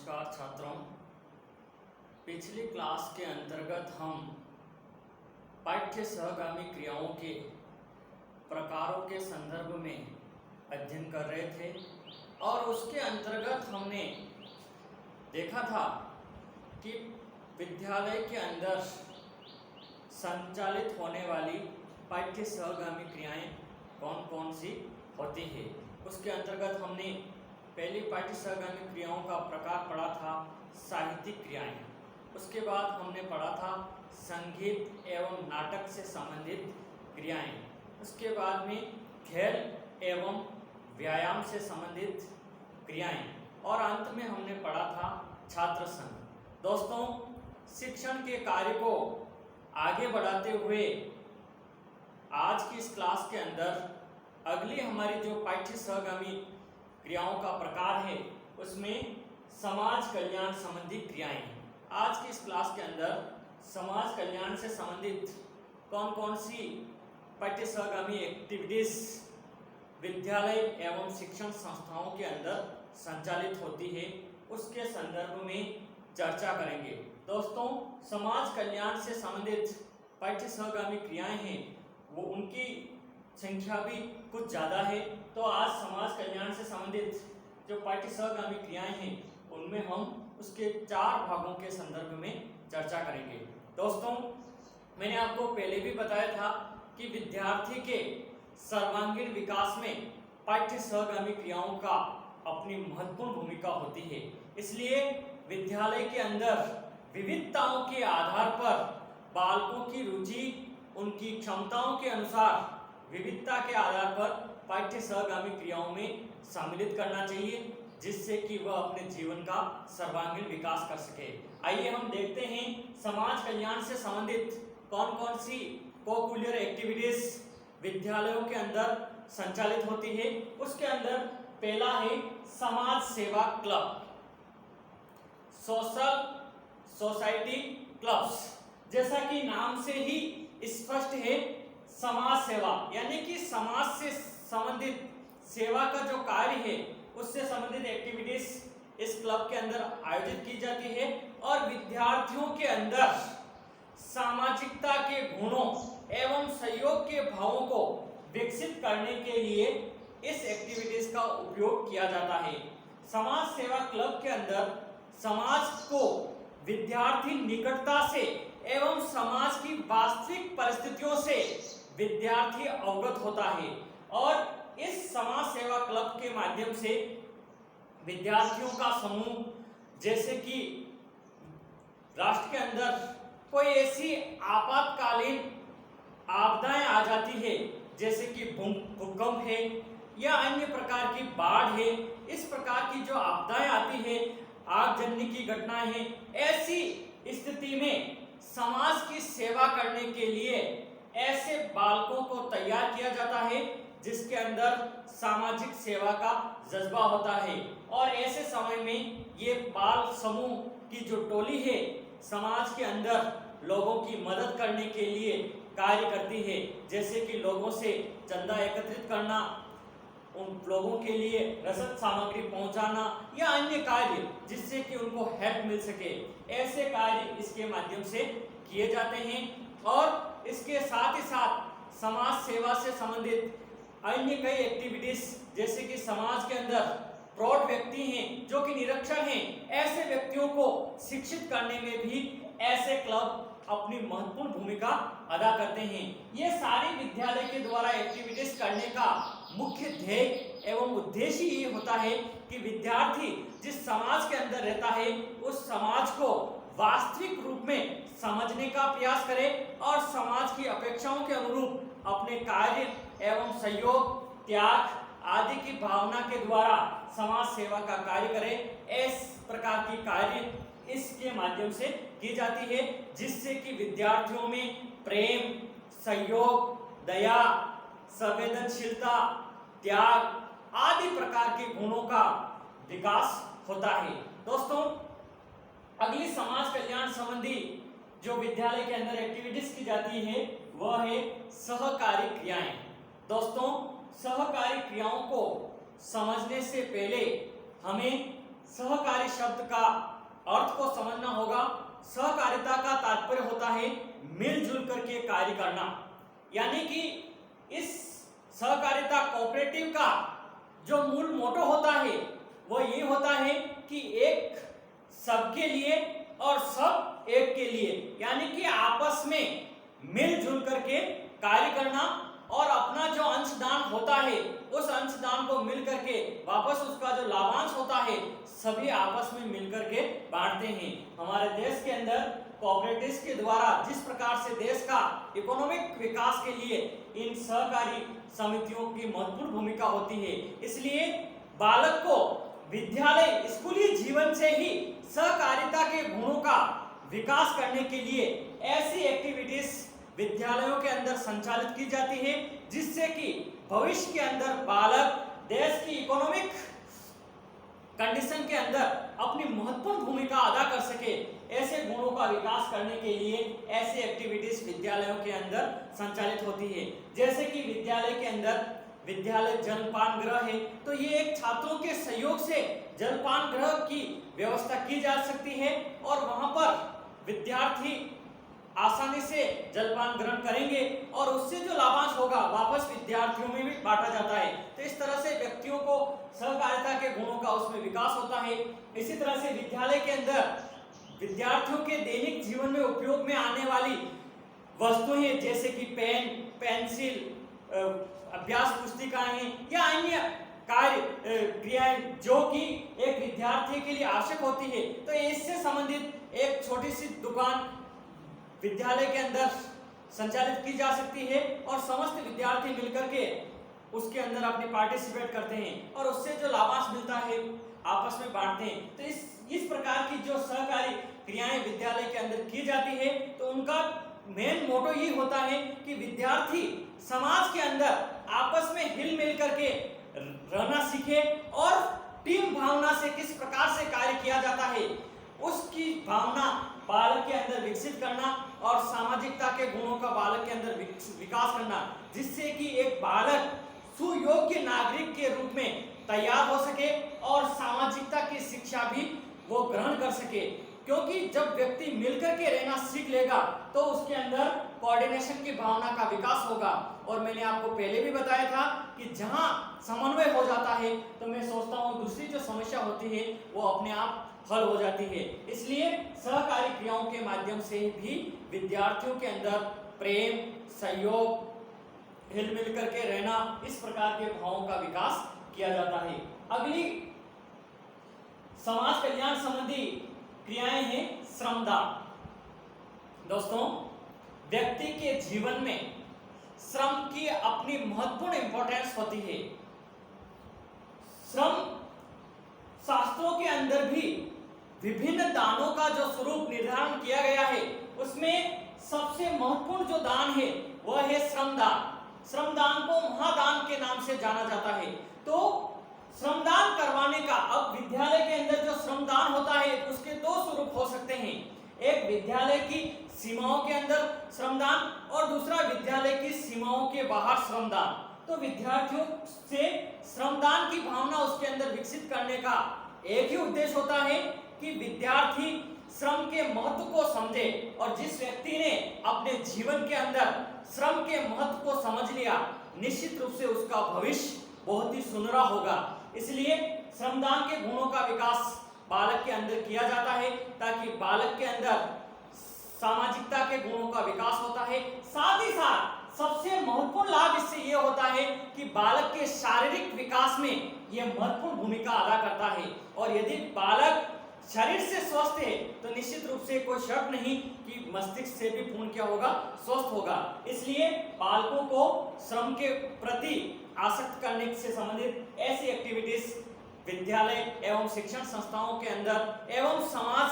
नमस्कार छात्रों। पिछली क्लास के अंतर्गत हम पाठ्य सहगामी क्रियाओं के प्रकारों के संदर्भ में अध्ययन कर रहे थे और उसके अंतर्गत हमने देखा था कि विद्यालय के अंदर संचालित होने वाली पाठ्य सहगामी क्रियाएं कौन कौन सी होती है। उसके अंतर्गत हमने पहली पाठ्य सहगामी क्रियाओं का प्रकार पढ़ा था साहित्यिक क्रियाएं। उसके बाद हमने पढ़ा था संगीत एवं नाटक से संबंधित क्रियाएं। उसके बाद में खेल एवं व्यायाम से संबंधित क्रियाएं और अंत में हमने पढ़ा था छात्र संघ। दोस्तों, शिक्षण के कार्य को आगे बढ़ाते हुए आज की इस क्लास के अंदर अगली हमारी जो पाठ्य सहगामी क्रियाओं का प्रकार है उसमें समाज कल्याण संबंधी क्रियाएं हैं। आज की इस क्लास के अंदर समाज कल्याण से संबंधित कौन कौन सी पाठ्य सहगामी एक्टिविटीज विद्यालय एवं शिक्षण संस्थाओं के अंदर संचालित होती है उसके संदर्भ में चर्चा करेंगे। दोस्तों, समाज कल्याण से संबंधित पाठ्य सहगामी क्रियाएं हैं वो उनकी संख्या भी कुछ ज़्यादा है, तो आज समाज कल्याण से संबंधित जो पाठ्य सहगामी क्रियाएं हैं उनमें हम उसके 4 भागों के संदर्भ में चर्चा करेंगे। दोस्तों, मैंने आपको पहले भी बताया था कि विद्यार्थी के सर्वांगीण विकास में पाठ्य सहगामी क्रियाओं का अपनी महत्वपूर्ण भूमिका होती है। इसलिए विद्यालय के अंदर विविधताओं के आधार पर बालकों की रुचि उनकी क्षमताओं के अनुसार विविधता के आधार पर पाठ्य सहगामी क्रियाओं में सम्मिलित करना चाहिए जिससे कि वह अपने जीवन का सर्वांगीण विकास कर सके। आइए हम देखते हैं समाज कल्याण से संबंधित कौन कौन सी कोकुलर एक्टिविटीज विद्यालयों के अंदर संचालित होती है। उसके अंदर पहला है समाज सेवा क्लब, सोशल सोसाइटी क्लब्स। जैसा कि नाम से ही स्पष्ट है, समाज सेवा यानी कि समाज से संबंधित सेवा का जो कार्य है उससे संबंधित एक्टिविटीज इस क्लब के अंदर आयोजित की जाती है और विद्यार्थियों के अंदर सामाजिकता के गुणों एवं सहयोग के भावों को विकसित करने के लिए इस एक्टिविटीज का उपयोग किया जाता है। समाज सेवा क्लब के अंदर समाज को विद्यार्थी निकटता से एवं समाज की वास्तविक परिस्थितियों से विद्यार्थी अवगत होता है और इस समाज सेवा क्लब के माध्यम से विद्यार्थियों का समूह, जैसे कि राष्ट्र के अंदर कोई ऐसी आपातकालीन आपदाएं आ जाती है जैसे कि भूकंप है या अन्य प्रकार की बाढ़ है, इस प्रकार की जो आपदाएं आती है, आगजनी की घटनाएं हैं, ऐसी स्थिति में समाज की सेवा करने के लिए ऐसे बालकों को तैयार किया जाता है जिसके अंदर सामाजिक सेवा का जज्बा होता है और ऐसे समय में ये बाल समूह की जो टोली है समाज के अंदर लोगों की मदद करने के लिए कार्य करती है, जैसे कि लोगों से चंदा एकत्रित करना, उन लोगों के लिए रसद सामग्री पहुंचाना या अन्य कार्य जिससे कि उनको हेल्प मिल सके। ऐसे कार्य इसके माध्यम से किए जाते हैं और इसके साथ ही साथ समाज सेवा से संबंधित अन्य कई एक्टिविटीज, जैसे कि समाज के अंदर प्रौढ़ व्यक्ति हैं जो कि निरक्षर हैं, ऐसे व्यक्तियों को शिक्षित करने में भी ऐसे क्लब अपनी महत्वपूर्ण भूमिका अदा करते हैं। ये सारी विद्यालय के द्वारा एक्टिविटीज करने का मुख्य ध्येय एवं उद्देश्य ये होता है कि विद्यार्थी जिस समाज के अंदर रहता है उस समाज को वास्तविक रूप में समझने का प्रयास करे और समाज की अपेक्षाओं के अनुरूप अपने कार्य एवं सहयोग, त्याग आदि की भावना के द्वारा समाज सेवा का कार्य करे। इस प्रकार की कार्य इसके माध्यम से की जाती है जिससे कि विद्यार्थियों में प्रेम, सहयोग, दया, संवेदनशीलता, त्याग आदि प्रकार के गुणों का विकास होता है। दोस्तों, अगली समाज कल्याण संबंधी जो विद्यालय के अंदर एक्टिविटीज की जाती है वह है सहकारी क्रियाएं। दोस्तों, सहकारी क्रियाओं को समझने से पहले हमें सहकारी शब्द का अर्थ को समझना होगा। सहकारिता का तात्पर्य होता है मिलजुल करके कार्य करना, यानी कि इस सहकारिता कोऑपरेटिव का जो मूल मोटो होता है वो ये होता है कि एक सबके लिए और सब एक के लिए, यानी कि आपस में मिलजुल करके कार्य करना और अपना जो अंशदान होता है उस अंशदान को मिल करके वापस उसका जो लाभांश होता है सभी आपस में मिल करके बांटते हैं। हमारे देश के अंदर कोऑपरेटिव्स के द्वारा जिस प्रकार से देश का इकोनॉमिक विकास के लिए इन सहकारी समितियों की महत्वपूर्ण भूमिका होती है, इसलिए बालक को विद्यालय स्कूली जीवन से ही सहकारिता के गुणों का विकास करने के लिए ऐसी एक्टिविटीज विद्यालयों के अंदर संचालित की जाती है जिससे कि भविष्य के अंदर बालक देश की इकोनॉमिक कंडीशन के अंदर अपनी महत्वपूर्ण भूमिका अदा कर सके। ऐसे गुणों का विकास करने के लिए ऐसी एक्टिविटीज विद्यालयों के अंदर संचालित होती है। जैसे कि विद्यालय के अंदर विद्यालय जलपान गृह है, तो ये एक छात्रों के सहयोग से जलपान गृह की व्यवस्था की जा सकती है और वहां पर विद्यार्थी आसानी से जलपान ग्रहण करेंगे और उससे जो लाभांश होगा वापस विद्यार्थियों में भी बांटा जाता है। तो इस तरह से व्यक्तियों को सहकारिता के गुणों का उसमें विकास होता है। इसी तरह से विद्यालय के अंदर विद्यार्थियों के दैनिक जीवन में उपयोग में आने वाली वस्तुएं जैसे कि पेन, पेंसिल, अभ्यास पुस्तिकाएं या अन्य कार्य क्रियाएं जो कि एक विद्यार्थी के लिए आवश्यक होती है, तो इससे संबंधित एक छोटी सी दुकान विद्यालय के अंदर संचालित की जा सकती है और समस्त विद्यार्थी मिलकर के उसके अंदर अपनी पार्टिसिपेट करते हैं और उससे जो लाभांश मिलता है आपस में बांटते हैं। तो इस प्रकार की जो सहकारी क्रियाएं विद्यालय के अंदर की जाती है तो उनका मेन मोटो ये होता है कि विद्यार्थी समाज के अंदर आपस में हिल मिल करके रहना सीखे और टीम भावना से किस प्रकार से कार्य किया जाता है उसकी भावना बालक के अंदर विकसित करना और सामाजिकता के गुणों का बालक के अंदर विकास करना, जिससे कि एक बालक सुयोग्य नागरिक के रूप में तैयार हो सके और सामाजिकता की शिक्षा भी वो ग्रहण कर सके। क्योंकि जब व्यक्ति मिलकर के रहना सीख लेगा तो उसके अंदर कोऑर्डिनेशन की भावना का विकास होगा। और मैंने आपको पहले भी बताया था कि जहां समन्वय हो जाता है तो मैं सोचता हूं दूसरी जो समस्या होती है वो अपने आप हल हो जाती है। इसलिए सहकारी क्रियाओं के माध्यम से भी विद्यार्थियों के अंदर प्रेम, सहयोग, हिल मिल करके रहना, इस प्रकार के भावों का विकास किया जाता है। अगली समाज कल्याण संबंधी क्रियाएं हैं श्रमदान। दोस्तों, व्यक्ति के जीवन में श्रम की अपनी महत्वपूर्ण इंपॉर्टेंस होती है। श्रम शास्त्रों के अंदर भी विभिन्न दानों का जो स्वरूप निर्धारण किया गया है उसमें सबसे महत्वपूर्ण जो दान है वह है श्रमदान। श्रमदान को महादान के नाम से जाना जाता है। तो श्रमदान करवाने का, अब विद्यालय के अंदर जो श्रमदान होता है उसके दो स्वरूप हो सकते हैं, एक विद्यालय की सीमाओं के अंदर श्रमदान और दूसरा विद्यालय की सीमाओं के बाहर श्रमदान। तो विद्यार्थियों से श्रमदान की भावना उसके अंदर विकसित करने का एक ही उद्देश्य होता है कि विद्यार्थी श्रम के महत्व को समझे और जिस व्यक्ति ने अपने जीवन के अंदर श्रम के महत्व को समझ लिया निश्चित रूप से उसका भविष्य बहुत ही सुनहरा होगा। इसलिए श्रमदान के गुणों का विकास बालक के अंदर किया जाता है ताकि बालक के अंदर सामाजिकता के गुणों का विकास होता है। साथ ही साथ सबसे महत्वपूर्ण लाभ इससे यह होता है कि बालक के शारीरिक विकास में यह महत्वपूर्ण भूमिका अदा करता है। और यदि बालक शरीर से स्वस्थ है तो निश्चित रूप से कोई शक नहीं कि मस्तिष्क से भी पूर्ण क्या होगा, स्वस्थ होगा। इसलिए बालकों को श्रम के प्रति आसक्त करने से संबंधित ऐसी एक्टिविटीज विद्यालय एवं शिक्षण संस्थाओं के अंदर एवं समाज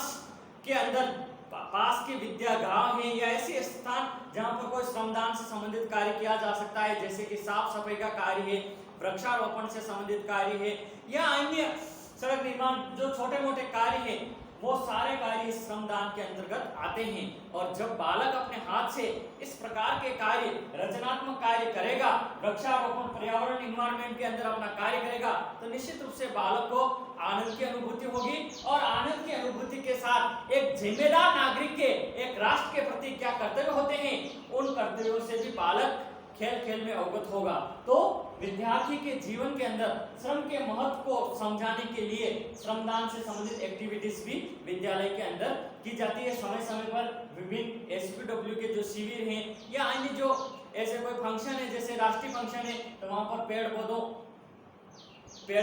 के अंदर पास के विद्यागृह हैं या ऐसे स्थान जहां पर कोई श्रमदान से संबंधित कार्य किया जा सकता है, जैसे कि साफ सफाई का कार्य है, वृक्षारोपण से संबंधित कार्य है या अन्य सड़क निर्माण जो छोटे मोटे कार्य हैं, वो सारे कार्य इस श्रमदान के अंतर्गत आते हैं। और जब बालक अपने हाथ से इस प्रकार के कार्य, रचनात्मक कार्य करेगा, वृक्षारोपण, पर्यावरण, इन्वायरमेंट के अंदर अपना कार्य करेगा, तो निश्चित रूप से बालक को आनंद की अनुभूति होगी। और आनंद की अनुभूति के साथ एक जिम्मेदार नागरिक के, एक राष्ट्र के प्रति क्या कर्तव्य होते हैं, उन कर्तव्यों से भी बालक खेल खेल में अवगत होगा। तो विद्यार्थी के जीवन के अंदर श्रम के महत्व को समझाने के लिए श्रमदान से संबंधित एक्टिविटीज भी विद्यालय के अंदर की जाती है। समय समय पर विभिन्न एसपीडब्ल्यू के जो शिविर हैं या अन्य जो ऐसे कोई फंक्शन है, जैसे राष्ट्रीय फंक्शन है, तो वहां पर पेड़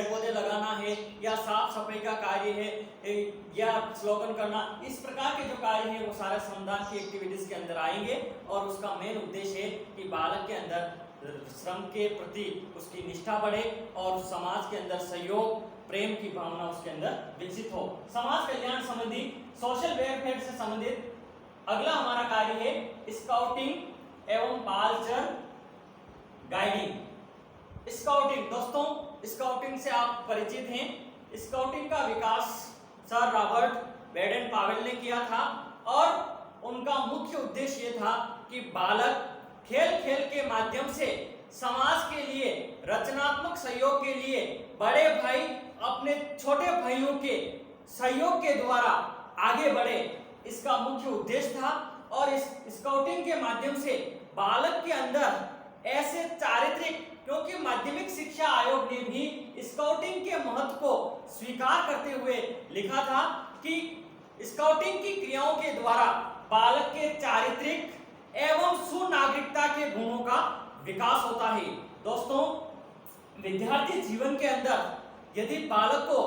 पौधे लगाना है या साफ सफाई का कार्य है या स्लोगन करना, इस प्रकार के जो कार्य है वो सारे श्रमदान की एक्टिविटीज के अंदर आएंगे। और उसका मेन उद्देश्य है कि बालक के अंदर श्रम के प्रति उसकी निष्ठा बढ़े और समाज के अंदर सहयोग, प्रेम की भावना उसके अंदर विकसित हो। समाज कल्याण संबंधी, सोशल वेलफेयर से संबंधित अगला हमारा कार्य है स्काउटिंग एवं बालचर गाइडिंग। स्काउटिंग, दोस्तों स्काउटिंग से आप परिचित हैं। स्काउटिंग का विकास सर रॉबर्ट बेडेन पावेल ने किया था और उनका मुख्य उद्देश्य ये था कि बालक खेल खेल के माध्यम से समाज के लिए, रचनात्मक सहयोग के लिए बड़े भाई अपने छोटे भाइयों के सहयोग के द्वारा आगे बढ़े, इसका मुख्य उद्देश्य था। और इस स्काउटिंग के माध्यम से बालक के अंदर ऐसे चारित्रिक, क्योंकि माध्यमिक शिक्षा आयोग ने भी स्काउटिंग के महत्व को स्वीकार करते हुए लिखा था कि स्काउटिंग की क्रियाओं के द्वारा बालक के चारित्रिक एवं सुनागरिकता के गुणों का विकास होता है। दोस्तों, विद्यार्थी जीवन के अंदर यदि बालक को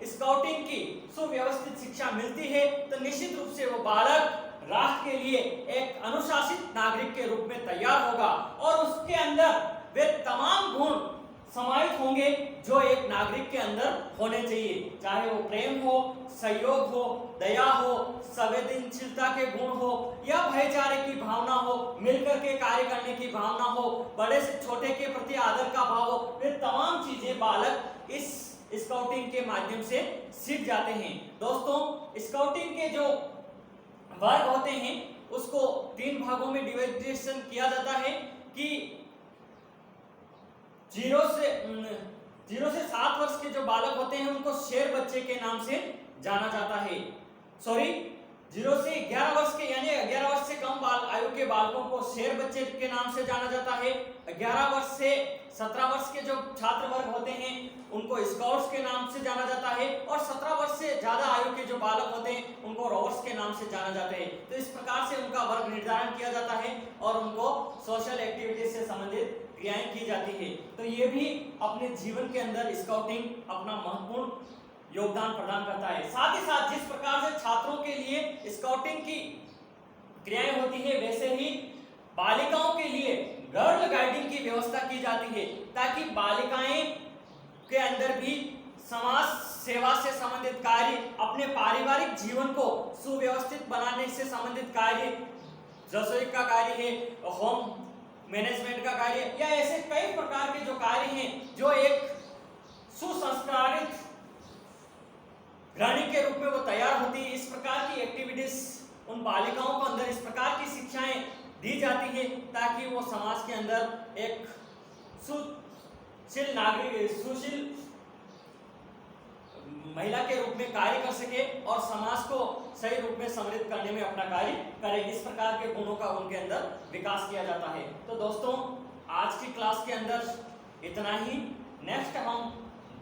स्काउटिंग की सुव्यवस्थित शिक्षा मिलती है तो निश्चित रूप से वो बालक राष्ट्र के लिए एक अनुशासित नागरिक के रूप में तैयार होगा और उसके अंदर वे तमाम गुण समाहित होंगे जो एक नागरिक के अंदर होने चाहिए, चाहे वो प्रेम हो, सहयोग हो, दया हो, संवेदनशीलता के गुण हो या भाईचारे की भावना हो, मिलकर के कार्य करने की भावना हो, बड़े से छोटे के प्रति आदर का भाव हो। वे तमाम चीजें बालक इस स्काउटिंग के माध्यम से सीख जाते हैं। दोस्तों, स्काउटिंग के जो वर्ग होते हैं उसको 3 भागों में डिवाइडेशन किया जाता है कि 0 से 7 वर्ष के जो बालक होते हैं उनको शेर बच्चे के नाम से जाना जाता है। 0 से 11 वर्ष के, यानी 11 वर्ष से कम आयु के बालकों को शेर बच्चे के नाम से जाना जाता है। 11 वर्ष से 17 वर्ष के जो छात्र वर्ग होते हैं उनको स्काउट्स के नाम से जाना जाता है और 17 वर्ष से ज्यादा आयु के जो बालक होते हैं उनको रोवर्स के नाम से जाना जाता है। तो इस प्रकार से उनका वर्ग निर्धारण किया जाता है और उनको सोशल एक्टिविटीज से संबंधित क्रियाएं की जाती है। तो ये भी अपने जीवन के अंदर स्काउटिंग अपना महत्वपूर्ण योगदान प्रदान करता है। साथ ही साथ जिस प्रकार से छात्रों के लिए स्काउटिंग की क्रियाएं होती है, वैसे ही बालिकाओं के लिए गर्ल गाइडिंग की व्यवस्था की जाती है ताकि बालिकाएं के अंदर भी समाज सेवा से संबंधित कार्य, अपने पारिवारिक जीवन को सुव्यवस्थित बनाने से संबंधित कार्य, रसोई का कार्य है, होम मैनेजमेंट का कार्य या ऐसे कई प्रकार के जो कार्य हैं जो एक सुसंस्कारित गृहिणी के रूप में वो तैयार होती है। इस प्रकार की एक्टिविटीज उन बालिकाओं को अंदर इस प्रकार की शिक्षाएं दी जाती है ताकि वो समाज के अंदर एक सुशील नागरिक, सुशील महिला के रूप में कार्य कर सके और समाज को सही रूप में समृद्ध करने में अपना कार्य करे। इस प्रकार के गुणों का उनके अंदर विकास किया जाता है। तो दोस्तों, आज की क्लास के अंदर इतना ही। नेक्स्ट हम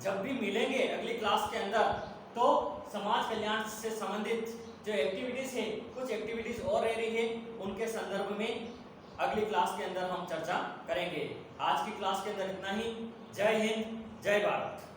जब भी मिलेंगे अगली क्लास के अंदर तो समाज कल्याण से संबंधित जो एक्टिविटीज है, कुछ एक्टिविटीज और रह रही है, उनके संदर्भ में अगली क्लास के अंदर हम चर्चा करेंगे। आज की क्लास के अंदर इतना ही। जय हिंद, जय भारत।